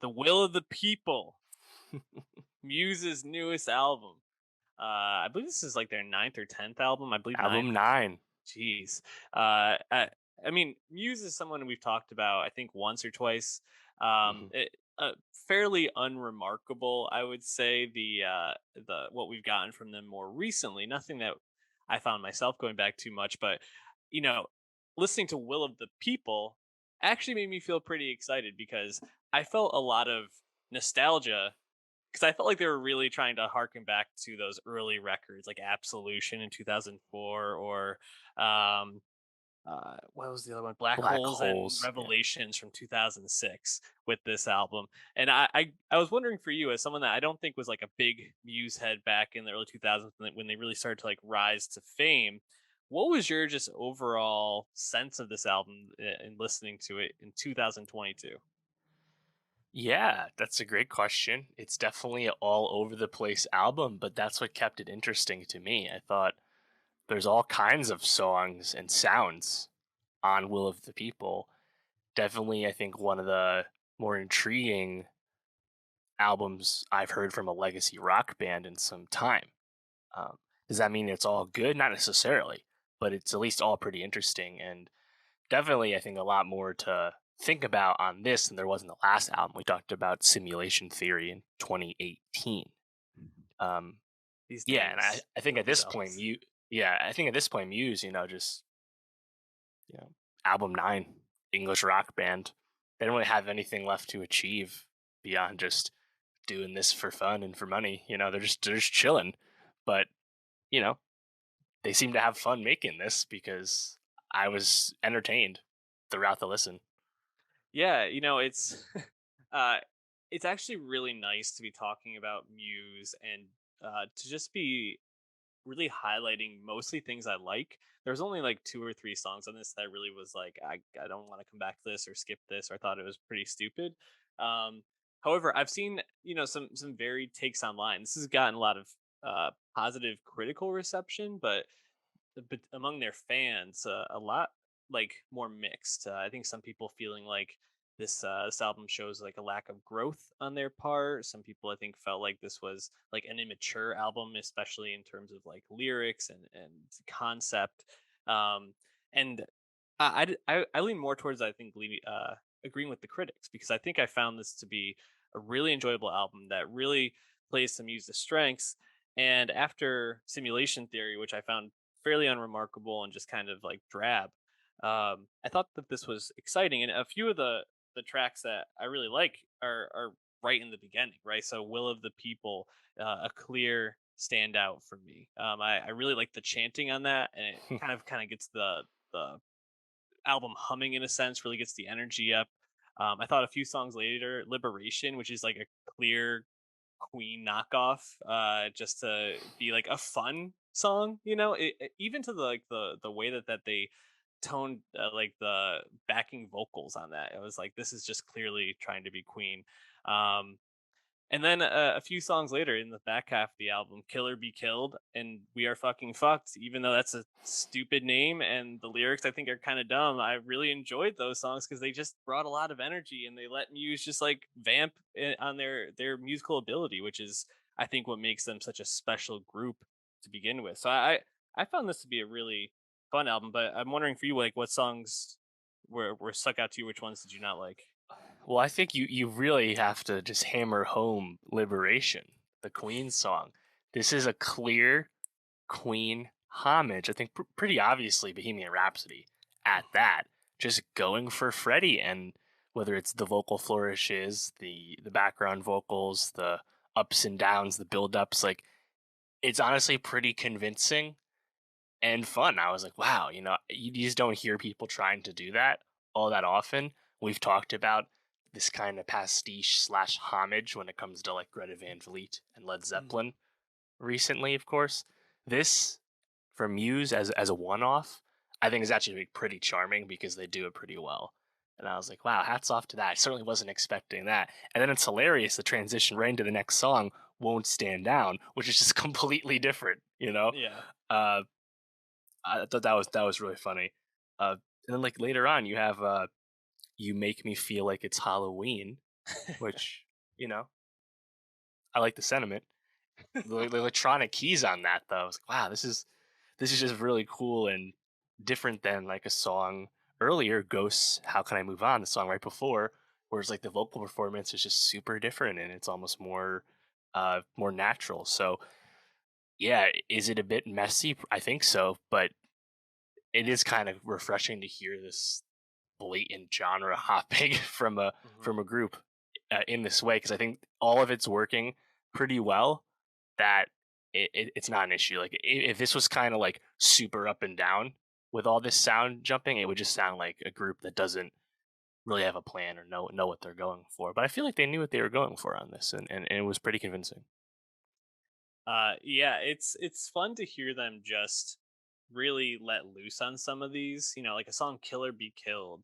The Will of the People, Muse's newest album. I believe this is like their ninth or 10th album. I believe ninth. Album 9. Jeez. I mean, Muse is someone we've talked about, I think, once or twice. Hmm. Fairly unremarkable, I would say. The what we've gotten from them more recently. Nothing that I found myself going back too much, but you know, listening to Will of the People actually made me feel pretty excited because I felt a lot of nostalgia because I felt like they were really trying to harken back to those early records like Absolution in 2004 or um what was the other one, Black Black Holes and Holes. Yeah. Revelations from 2006 with this album. And I was wondering for you, as someone that I don't think was like a big Muse head back in the early 2000s when they really started to like rise to fame, what was your just overall sense of this album in listening to it in 2022? Yeah, that's a great question. It's definitely an all over the place album, but that's what kept it interesting to me. I thought there's all kinds of songs and sounds on Will of the People. Definitely, I think one of the more intriguing albums I've heard from a legacy rock band in some time. Um, does that mean it's all good? Not necessarily, but it's at least all pretty interesting. And definitely, I think a lot more to think about on this than there was in the last album. We talked about Simulation Theory in 2018. Um, These yeah, and I, names I think feel at this point, themselves. I think at this point, Muse, just you know, album 9, English rock band. They don't really have anything left to achieve beyond just doing this for fun and for money. They're just chilling, but you know, they seem to have fun making this because I was entertained throughout the listen. Yeah, uh it's actually really nice to be talking about Muse and to just be really highlighting mostly things I like. There's only like two or three songs on this that really was like I don't want to come back to this or skip this or I thought it was pretty stupid. Um However, I've seen, some varied takes online. This has gotten a lot of positive critical reception, but among their fans, a lot like more mixed. I think some people feeling like this album shows like a lack of growth on their part. Some people I think felt like this was like an immature album, especially in terms of like lyrics and concept. Um, and I lean more towards I think agreeing with the critics because I think I found this to be a really enjoyable album that really plays some use the strengths. And after Simulation Theory, which I found fairly unremarkable and just kind of like drab. I thought that this was exciting, and a few of the tracks that I really like are right in the beginning, right? So "Will of the People," a clear standout for me. I really like the chanting on that, and it kind of gets the album humming in a sense, really gets the energy up. I thought a few songs later, "Liberation," which is like a clear Queen knockoff, just to be like a fun song, even to the way that they toned like the backing vocals on that. It was like this is just clearly trying to be Queen. Um, and then a few songs later in the back half of the album, "Killer Be Killed" and "We Are Fucking Fucked," even though that's a stupid name and the lyrics I think are kind of dumb, I really enjoyed those songs because they just brought a lot of energy and they let Muse just like vamp on their musical ability, which is I think what makes them such a special group to begin with. So I found this to be a really fun album, but I'm wondering for you, like what songs were stuck out to you? Which ones did you not like? Well, I think you really have to just hammer home Liberation, the Queen song. This is a clear Queen homage. I think pretty obviously Bohemian Rhapsody at that. Just going for Freddie, and whether it's the vocal flourishes, the background vocals, the ups and downs, the build ups, like it's honestly pretty convincing and fun. I was like, wow, you just don't hear people trying to do that all that often. We've talked about this kind of pastiche slash homage when it comes to like Greta Van Fleet and Led Mhm. Zeppelin recently, of course. This for Muse as a one off, I think is actually pretty charming because they do it pretty well. And I was like, wow, hats off to that. I certainly wasn't expecting that. And then it's hilarious the transition right into the next song, Won't Stand Down, which is just completely different. Yeah. Uh, I thought that was really funny. And then like later on, you have "You Make Me Feel Like It's Halloween." which, you know, I like the sentiment. The electronic keys on that though, I was like, wow, this is just really cool and different than like a song earlier, Ghosts, How Can I Move On, the song right before, whereas like the vocal performance is just super different and it's almost more natural. So yeah, is it a bit messy? I think so, but it is kind of refreshing to hear this blatant genre hopping Mhm. from a group in this way because I think all of it's working pretty well. That it's not an issue. Like if this was kind of like super up and down with all this sound jumping, it would just sound like a group that doesn't really have a plan or know what they're going for. But I feel like they knew what they were going for on this, and it was pretty convincing. Yeah, it's fun to hear them just really let loose on some of these. You know, like a song "Killer Be Killed."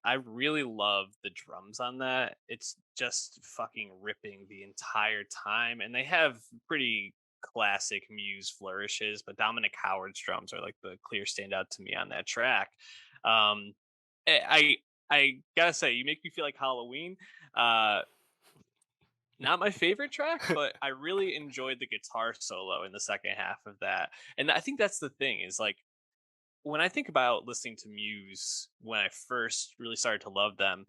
I really love the drums on that. It's just fucking ripping the entire time, and they have pretty classic Muse flourishes. But Dominic Howard's drums are like the clear standout to me on that track. Um, I gotta say, you make me feel like Halloween. Uh, Not my favorite track, but I really enjoyed the guitar solo in the second half of that. And I think that's the thing is like when I think about listening to Muse when I first really started to love them,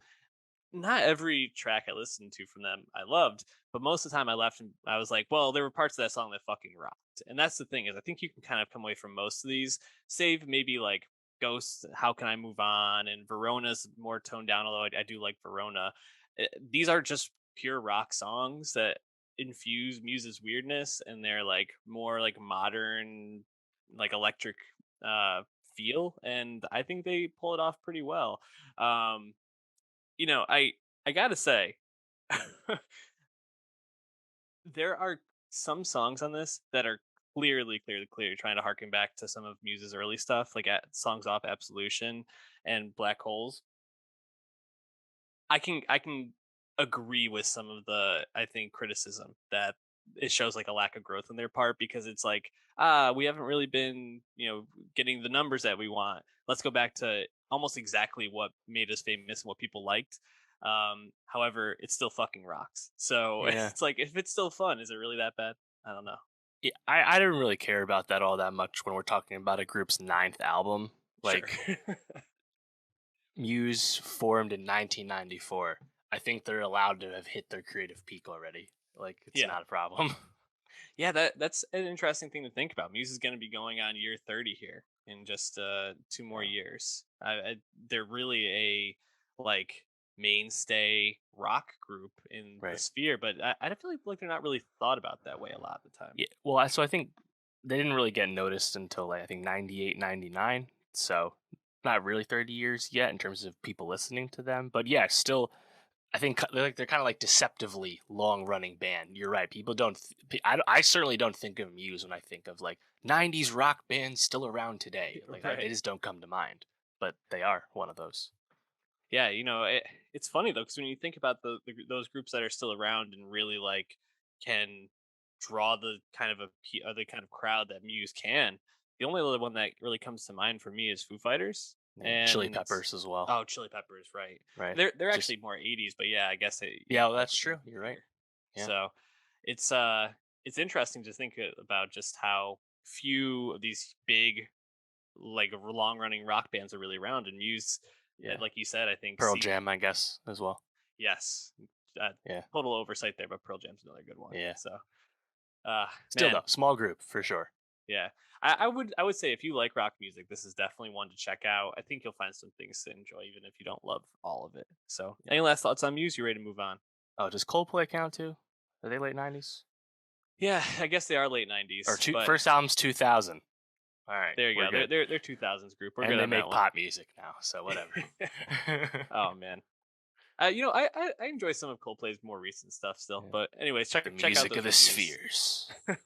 not every track I listened to from them I loved, but most of the time I left and I was like, well, there were parts of that song that fucking rocked. And that's the thing is I think you can kind of come away from most of these, save maybe like Ghost, How Can I Move On, and Verona's more toned down, although I do like Verona. These are just pure rock songs that infuse Muse's weirdness and they're like more like modern, like electric uh feel. And I think they pull it off pretty well. Um you know, I gotta say, there are some songs on this that are clearly trying to harken back to some of Muse's early stuff, like at songs off Absolution and Black Holes. I can agree with some of the I think criticism that it shows like a lack of growth on their part because it's like we haven't really been getting the numbers that we want. Let's go back to almost exactly what made us famous and what people liked. However, it still fucking rocks. So Yeah, it's like if it's still fun, is it really that bad? I don't know. yeah. I didn't really care about that all that much when we're talking about a group's ninth album. Sure. Like Muse formed in 1994. I think they're allowed to have hit their creative peak already. Like it's Yeah. not a problem. Yeah, that's an interesting thing to think about. Muse is going to be going on year 30 here in just two more Yeah, years. They're really a like mainstay rock group in the right. sphere, but I feel like they're not really thought about that way a lot of the time. Yeah. Well, so I think they didn't really get noticed until like I think 98, 99. So not really 30 years yet in terms of people listening to them. But yeah, still I think they're kind of like deceptively long running band. You're right. People don't. I certainly don't think of Muse when I think of like '90s rock bands still around today. Like they Right. just don't come to mind. But they are one of those. Yeah, it's funny though because when you think about those groups that are still around and really like can draw the kind of the kind of crowd that Muse can, the only other one that really comes to mind for me is Foo Fighters Yeah, Chili and Peppers as well. oh, Chili Peppers, right? Right. They're Just actually more '80s, but yeah, I guess yeah. Well, that's Peppers true. might be You're right. here. Yeah. So it's interesting to think about just how few of these big like long running rock bands are really around and Muse, Yeah. like you said, I think Pearl see. Jam, I guess, as well. Yes. Uh, Yeah. Total oversight there, but Pearl Jam's another good one. Yeah. So, Still man, though, small group for sure. yeah. I would say if you like rock music, this is definitely one to check out. I think you'll find some things to enjoy, even if you don't love all of it. So, Yeah. any last thoughts on Muse? You ready to move on? Oh, does Coldplay count too? Are they late '90s Yeah, I guess they are late or '90s, but first album's 2000? All right, there you we're go. They're good. they're, they're 2000s group. We're And good they on that make one. pop music now, so whatever. Oh man. I enjoy some of Coldplay's more recent stuff still. Yeah. But anyways, The check out music of those the reviews. spheres.